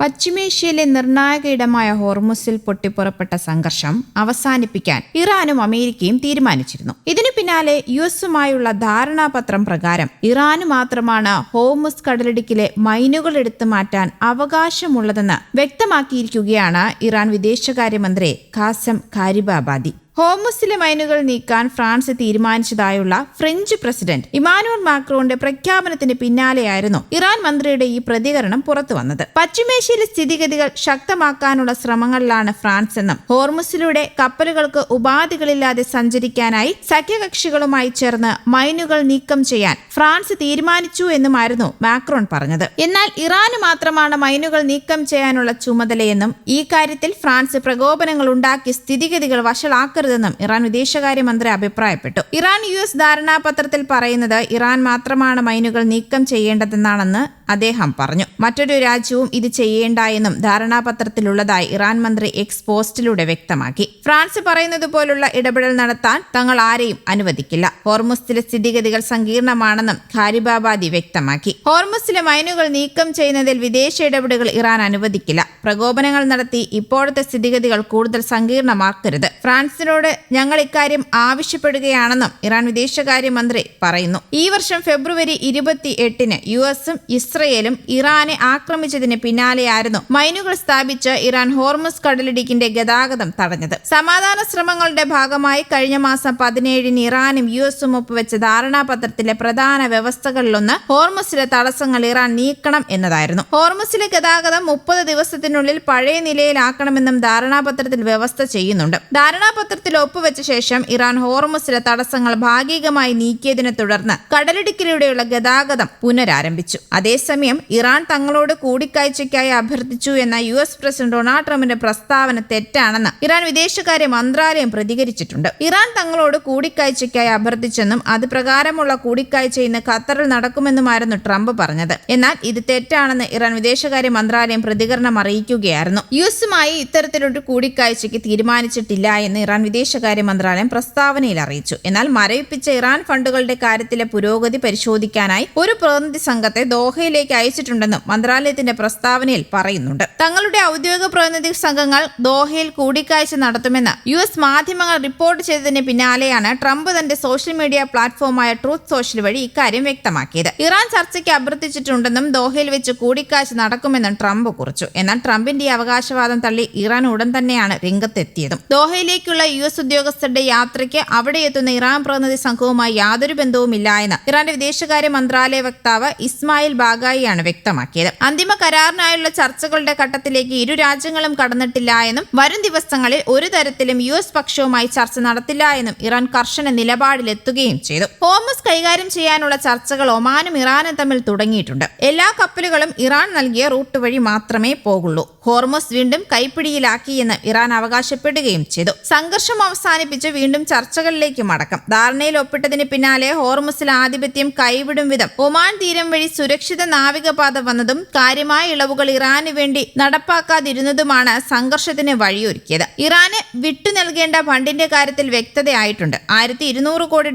പശ്ചിമേഷ്യയിലെ നിർണായക ഇടമായ ഹോർമുസിൽ പൊട്ടിപ്പുറപ്പെട്ട സംഘർഷം അവസാനിപ്പിക്കാൻ ഇറാനും അമേരിക്കയും തീരുമാനിച്ചിരുന്നു. ഇതിനു പിന്നാലെ യുഎസുമായുള്ള ധാരണാപത്രം പ്രകാരം ഇറാന് മാത്രമാണ് ഹോർമുസ് കടലിടുക്കിലെ മൈനുകൾ എടുത്തു മാറ്റാൻ അവകാശമുള്ളതെന്ന് വ്യക്തമാക്കിയിരിക്കുകയാണ് ഇറാൻ വിദേശകാര്യമന്ത്രി ഖാസം ഖാരിബാബാദി. ഹോർമുസിലെ മൈനുകൾ നീക്കാൻ ഫ്രാൻസ് തീരുമാനിച്ചതായുള്ള ഫ്രഞ്ച് പ്രസിഡന്റ് ഇമാനുവൽ മാക്രോന്റെ പ്രഖ്യാപനത്തിന് പിന്നാലെയായിരുന്നു ഇറാൻ മന്ത്രിയുടെ ഈ പ്രതികരണം പുറത്തുവന്നത്. പശ്ചിമേഷ്യയിലെ സ്ഥിതിഗതികൾ ശക്തമാക്കാനുള്ള ശ്രമങ്ങളിലാണ് ഫ്രാൻസ് എന്നും ഹോർമുസിലൂടെ കപ്പലുകൾക്ക് ഉപാധികളില്ലാതെ സഞ്ചരിക്കാനായി സഖ്യകക്ഷികളുമായി ചേർന്ന് മൈനുകൾ നീക്കം ചെയ്യാൻ ഫ്രാൻസ് തീരുമാനിച്ചു എന്നുമായിരുന്നു മാക്രോൺ പറഞ്ഞത്. എന്നാൽ ഇറാന് മാത്രമാണ് മൈനുകൾ നീക്കം ചെയ്യാനുള്ള ചുമതലയെന്നും ഈ കാര്യത്തിൽ ഫ്രാൻസ് പ്രകോപനങ്ങൾ ഉണ്ടാക്കി സ്ഥിതിഗതികൾ വഷളാക്കരുത് െന്നും ഇറാൻ വിദേശകാര്യമന്ത്രി അഭിപ്രായപ്പെട്ടു. ഇറാൻ US ധാരണാപത്രത്തിൽ പറയുന്നത് ഇറാൻ മാത്രമാണ് മൈനുകൾ നീക്കം ചെയ്യേണ്ടതെന്നാണെന്ന് അദ്ദേഹം പറഞ്ഞു. മറ്റൊരു രാജ്യവും ഇത് ചെയ്യേണ്ട എന്നും ധാരണാപത്രത്തിലുള്ളതായി ഇറാൻ മന്ത്രി എക്സ് പോസ്റ്റിലൂടെ വ്യക്തമാക്കി. ഫ്രാൻസ് പറയുന്നത് പോലുള്ള ഇടപെടൽ നടത്താൻ തങ്ങൾ ആരെയും അനുവദിക്കില്ല. ഹോർമുസിലെ സ്ഥിതിഗതികൾ സങ്കീർണമാണെന്നും ഖാരിബാബാദി വ്യക്തമാക്കി. ഹോർമുസിലെ മൈനുകൾ നീക്കം ചെയ്യുന്നതിൽ വിദേശ ഇടപെടലുകൾ ഇറാൻ അനുവദിക്കില്ല. പ്രകോപനങ്ങൾ നടത്തി ഇപ്പോഴത്തെ സ്ഥിതിഗതികൾ കൂടുതൽ സങ്കീർണമാക്കരുത്. ഫ്രാൻസിനോട് ഞങ്ങൾ ഇക്കാര്യം ആവശ്യപ്പെടുകയാണെന്നും ഇറാൻ വിദേശകാര്യമന്ത്രി പറയുന്നു. ഈ വർഷം ഫെബ്രുവരി 28-ന് യുഎസും ഇസ്രയേലും ഇറാനെ ആക്രമിച്ചതിന് പിന്നാലെയായിരുന്നു മൈനുകൾ സ്ഥാപിച്ച് ഇറാൻ ഹോർമുസ് കടലിടുക്കിന്റെ ഗതാഗതം തടഞ്ഞത്. സമാധാന ശ്രമങ്ങളുടെ ഭാഗമായി കഴിഞ്ഞ മാസം 17-ന് ഇറാനും യുഎസും ഒപ്പുവെച്ച ധാരണാപത്രത്തിലെ പ്രധാന വ്യവസ്ഥകളിലൊന്ന് ഹോർമുസിലെ തടസ്സങ്ങൾ ഇറാൻ നീക്കണം എന്നതായിരുന്നു. ഹോർമുസിലെ ഗതാഗതം 30 ദിവസത്തിനുള്ളിൽ പഴയ നിലയിലാക്കണമെന്നും ധാരണാപത്രത്തിൽ വ്യവസ്ഥ ചെയ്യുന്നുണ്ട്. ധാരണാപത്രത്തിൽ ഒപ്പുവെച്ച ശേഷം ഇറാൻ ഹോർമുസിലെ തടസ്സങ്ങൾ ഭാഗികമായി നീക്കിയതിനെ തുടർന്ന് കടലിടുക്കിലൂടെയുള്ള ഗതാഗതം പുനരാരംഭിച്ചു. അതേസമയം ഇറാൻ തങ്ങളോട് കൂടിക്കാഴ്ചയ്ക്കായി അഭ്യർത്ഥിച്ചു എന്ന US പ്രസിഡന്റ് ഡൊണാൾഡ് ട്രംപിന്റെ പ്രസ്താവന തെറ്റാണെന്ന് ഇറാൻ വിദേശകാര്യ മന്ത്രാലയം പ്രതികരിച്ചിട്ടുണ്ട്. ഇറാൻ തങ്ങളോട് കൂടിക്കാഴ്ചയ്ക്കായി അഭ്യർത്ഥിച്ചെന്നും അത് പ്രകാരമുള്ള കൂടിക്കാഴ്ച ഇന്ന് ഖത്തറിൽ നടക്കുമെന്നുമായിരുന്നു ട്രംപ് പറഞ്ഞത്. എന്നാൽ ഇത് തെറ്റാണെന്ന് ഇറാൻ വിദേശകാര്യ മന്ത്രാലയം പ്രതികരണം അറിയിക്കുകയായിരുന്നു. യുഎസുമായി ഇത്തരത്തിലൊരു കൂടിക്കാഴ്ചയ്ക്ക് തീരുമാനിച്ചിട്ടില്ല എന്ന് ഇറാൻ വിദേശകാര്യ മന്ത്രാലയം പ്രസ്താവനയിൽ അറിയിച്ചു. എന്നാൽ മരവിപ്പിച്ച ഇറാൻ ഫണ്ടുകളുടെ കാര്യത്തിലെ പുരോഗതി പരിശോധിക്കാനായി ഒരു പ്രതിനിധി സംഘത്തെ ദോഹയിലേക്ക് അയച്ചിട്ടുണ്ടെന്നും മന്ത്രാലയത്തിന്റെ പ്രസ്താവനയിൽ പറയുന്നുണ്ട്. തങ്ങളുടെ ഔദ്യോഗിക പ്രതിനിധി സംഘങ്ങൾ ദോഹയിൽ കൂടിക്കാഴ്ച നടത്തുമെന്ന് US മാധ്യമങ്ങൾ റിപ്പോർട്ട് ചെയ്തതിന് പിന്നാലെയാണ് ട്രംപ് തന്റെ സോഷ്യൽ മീഡിയ പ്ലാറ്റ്ഫോമായ ട്രൂത്ത് സോഷ്യൽ വഴി ഇക്കാര്യം വ്യക്തമാക്കിയത്. ഇറാൻ ചർച്ചയ്ക്ക് അഭ്യർത്ഥിച്ചിട്ടുണ്ടെന്നും ദോഹയിൽ വെച്ച് കൂടിക്കാഴ്ച നടക്കുമെന്നും ട്രംപ് കുറിച്ചു. എന്നാൽ ട്രംപിന്റെ ഈ അവകാശവാദം തള്ളി ഇറാൻ ഉടൻ തന്നെയാണ് രംഗത്തെത്തിയതും. ദോഹയിലേക്കുള്ള US ഉദ്യോഗസ്ഥരുടെ യാത്രയ്ക്ക് അവിടെ എത്തുന്ന ഇറാൻ പ്രതിനിധി സംഘവുമായി യാതൊരു ബന്ധവുമില്ല എന്ന് ഇറാന്റെ വിദേശകാര്യ മന്ത്രാലയ വക്താവ് ഇസ്മായിൽ ബാഗായിയാണ് വ്യക്തമാക്കിയത്. അന്തിമ കരാറിനായുള്ള ചർച്ചകളുടെ ഘട്ടത്തിലേക്ക് ഇരു രാജ്യങ്ങളും കടന്നിട്ടില്ല എന്നും വരും ദിവസങ്ങളിൽ ഒരു തരത്തിലും US പക്ഷവുമായി ചർച്ച നടത്തില്ല എന്നും ഇറാൻ കർശന നിലപാടിലെത്തുകയും ചെയ്തു. ഹോർമുസ് കൈകാര്യം ചെയ്യാനുള്ള ചർച്ചകൾ ഒമാനും ഇറാനും തമ്മിൽ തുടങ്ങിയിട്ടുണ്ട്. എല്ലാ കപ്പലുകളും ഇറാൻ നൽകിയ റൂട്ട് വഴി മാത്രമേ പോകുള്ളൂ. ഹോർമുസ് വീണ്ടും കൈപ്പിടിയിലാക്കിയെന്ന് ഇറാൻ അവകാശപ്പെടുകയും ചെയ്തു. സംഘർഷം അവസാനിപ്പിച്ച് വീണ്ടും ചർച്ചകളിലേക്ക് മടക്കം. ധാരണയിൽ ഒപ്പിട്ടതിന് പിന്നാലെ ഹോർമുസിൽ ആധിപത്യം കൈവിടും വിധം ഒമാൻ തീരം വഴി സുരക്ഷിത നാവികപാത വന്നതും കാര്യമായ ഇളവുകൾ ഇറാന് വേണ്ടി നടപ്പാക്കാതിരുന്നതുമാണ് സംഘർഷത്തിന് വഴിയൊരുക്കിയത്. ഇറാന് വിട്ടു നൽകേണ്ട ഫണ്ടിന്റെ കാര്യത്തിൽ വ്യക്തതയായിട്ടുണ്ട്. $1200 കോടി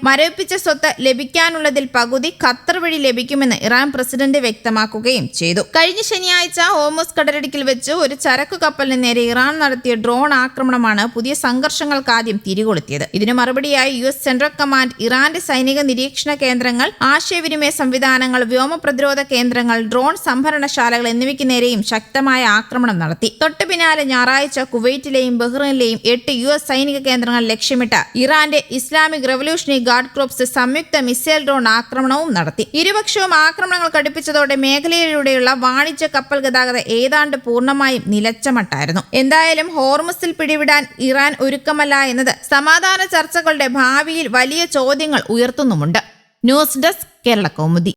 മരവിപ്പിച്ച സ്വത്ത് ലഭിക്കാനുള്ളതിൽ പകുതി ഖത്തർ വഴി ലഭിക്കുമെന്ന് ഇറാൻ പ്രസിഡന്റ് വ്യക്തമാക്കുകയും ചെയ്തു. കഴിഞ്ഞ ശനിയാഴ്ച ഹോർമുസ് കടലിടുക്കിൽ വെച്ച് ഒരു ചരക്കു കപ്പലിന് നേരെ ഇറാൻ നടത്തിയ ഡ്രോൺ ആക്രമണമാണ് പുതിയ സംഘർഷങ്ങൾക്ക് ആദ്യം തിരികൊളുത്തിയത്. ഇതിനു മറുപടിയായി US സെൻട്രൽ കമാൻഡ് ഇറാന്റെ സൈനിക നിരീക്ഷണ കേന്ദ്രങ്ങൾ, ആശയവിനിമയ സംവിധാനങ്ങൾ, വ്യോമ പ്രതിരോധ കേന്ദ്രങ്ങൾ, ഡ്രോൺ സംഭരണശാലകൾ എന്നിവയ്ക്ക് നേരെയും ശക്തമായ ആക്രമണം നടത്തി. തൊട്ടു പിന്നാലെ ഞായറാഴ്ച കുവൈറ്റിലെയും ബഹ്റൈനിലെയും 8 US സൈനിക കേന്ദ്രങ്ങൾ ലക്ഷ്യമിട്ട് ഇറാന്റെ ഇസ്ലാമിക് റവല്യൂഷണറി ഗാർഡ് ക്രോപ്സ് സംയുക്ത മിസൈൽ ഡ്രോൺ ആക്രമണവും നടത്തി. ഇരുപക്ഷവും ആക്രമണങ്ങൾ കടുപ്പിച്ചതോടെ മേഖലയിലൂടെയുള്ള വാണിജ്യ കപ്പൽ ഗതാഗതം ഏതാണ്ട് പൂർണ്ണമായും നിലച്ചമട്ടായിരുന്നു. എന്തായാലും ഹോർമുസിൽ പിടിവിടാൻ ഇറാൻ ഒരുക്കമല്ല എന്നത് സമാധാന ചർച്ചകളുടെ ഭാവിയിൽ വലിയ ചോദ്യങ്ങൾ ഉയർത്തുന്നുമുണ്ട്. News desk Kerala Kaumudi.